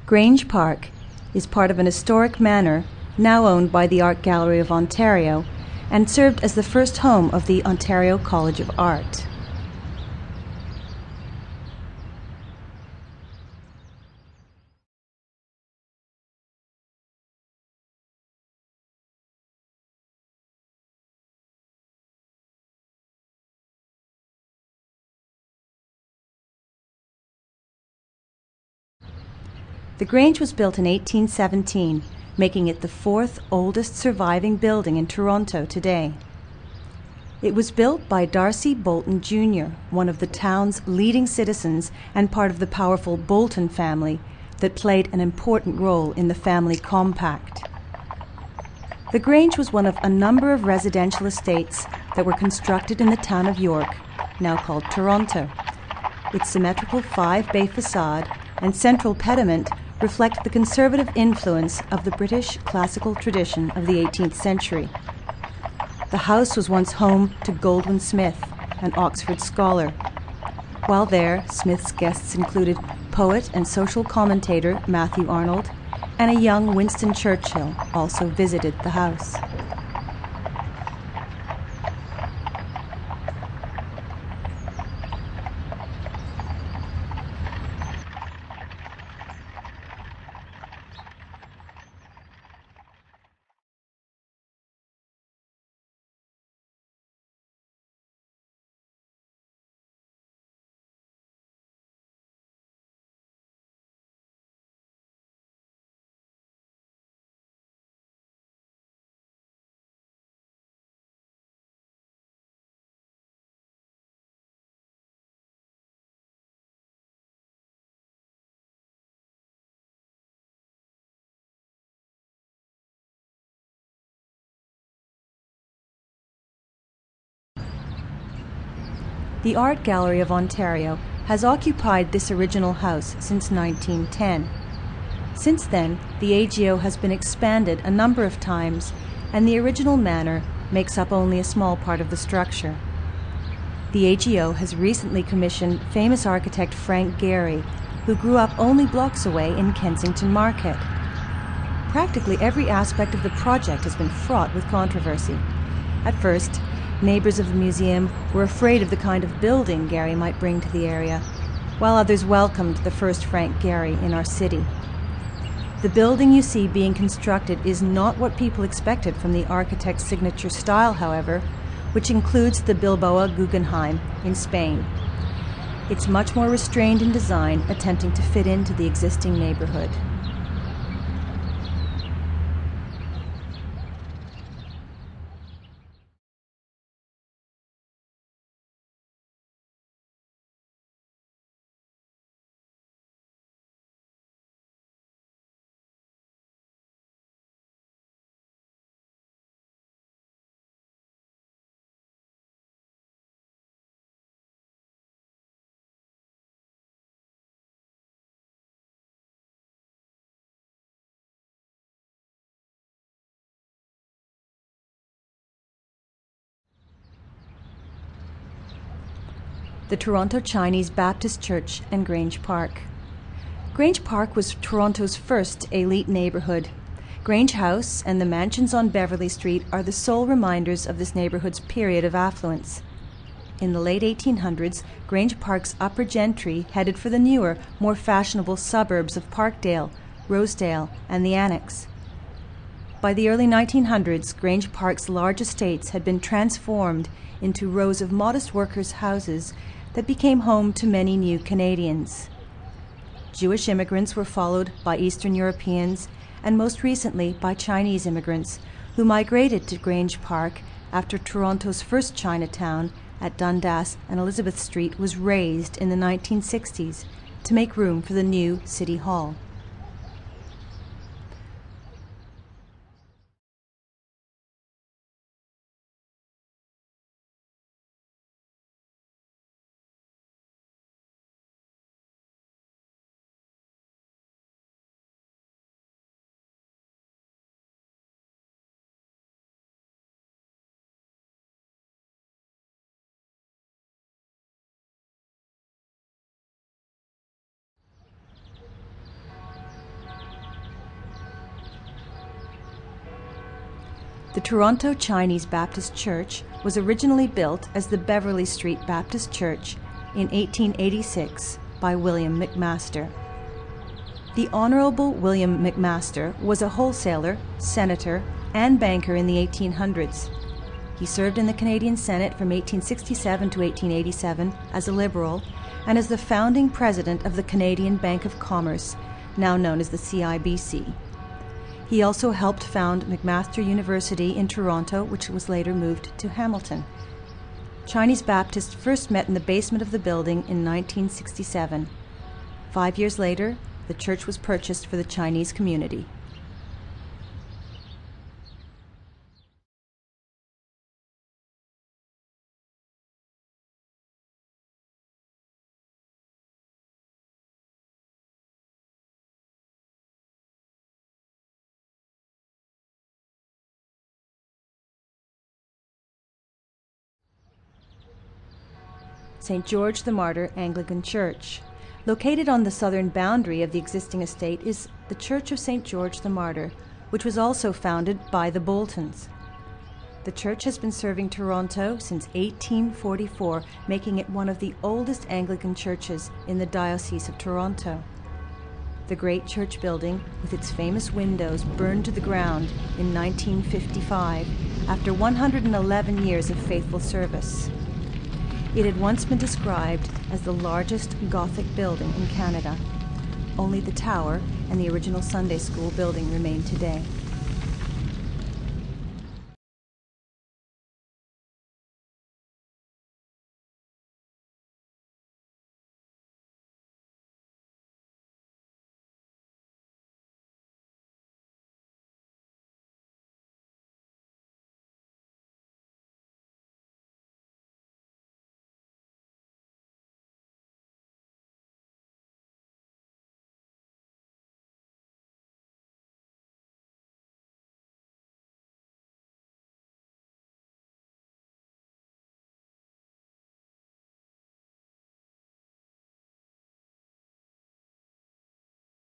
Grange Park is part of an historic manor now owned by the Art Gallery of Ontario and served as the first home of the Ontario College of Art. The Grange was built in 1817, making it the fourth oldest surviving building in Toronto today. It was built by Darcy Bolton Jr., one of the town's leading citizens and part of the powerful Bolton family that played an important role in the family compact. The Grange was one of a number of residential estates that were constructed in the town of York, now called Toronto. Its symmetrical 5-bay facade and central pediment reflect the conservative influence of the British classical tradition of the 18th century. The house was once home to Goldwin Smith, an Oxford scholar. While there, Smith's guests included poet and social commentator Matthew Arnold, and a young Winston Churchill also visited the house. The Art Gallery of Ontario has occupied this original house since 1910. Since then, the AGO has been expanded a number of times, and the original manor makes up only a small part of the structure. The AGO has recently commissioned famous architect Frank Gehry, who grew up only blocks away in Kensington Market. Practically every aspect of the project has been fraught with controversy. At first, neighbors of the museum were afraid of the kind of building Gehry might bring to the area, while others welcomed the first Frank Gehry in our city. The building you see being constructed is not what people expected from the architect's signature style, however, which includes the Bilbao Guggenheim in Spain. It's much more restrained in design, attempting to fit into the existing neighborhood. The Toronto Chinese Baptist Church and Grange Park. Grange Park was Toronto's first elite neighborhood. Grange House and the mansions on Beverly Street are the sole reminders of this neighborhood's period of affluence. In the late 1800s, Grange Park's upper gentry headed for the newer, more fashionable suburbs of Parkdale, Rosedale, and the Annex. By the early 1900s, Grange Park's large estates had been transformed into rows of modest workers' houses that became home to many new Canadians. Jewish immigrants were followed by Eastern Europeans and most recently by Chinese immigrants who migrated to Grange Park after Toronto's first Chinatown at Dundas and Elizabeth Street was razed in the 1960s to make room for the new City Hall. The Toronto Chinese Baptist Church was originally built as the Beverly Street Baptist Church in 1886 by William McMaster. The Honorable William McMaster was a wholesaler, senator, and banker in the 1800s. He served in the Canadian Senate from 1867 to 1887 as a Liberal and as the founding president of the Canadian Bank of Commerce, now known as the CIBC. He also helped found McMaster University in Toronto, which was later moved to Hamilton. Chinese Baptists first met in the basement of the building in 1967. 5 years later, the church was purchased for the Chinese community. St. George the Martyr Anglican Church. Located on the southern boundary of the existing estate is the Church of St. George the Martyr, which was also founded by the Boltons. The church has been serving Toronto since 1844, making it one of the oldest Anglican churches in the Diocese of Toronto. The great church building, with its famous windows, burned to the ground in 1955 after 111 years of faithful service. It had once been described as the largest Gothic building in Canada. Only the tower and the original Sunday school building remain today.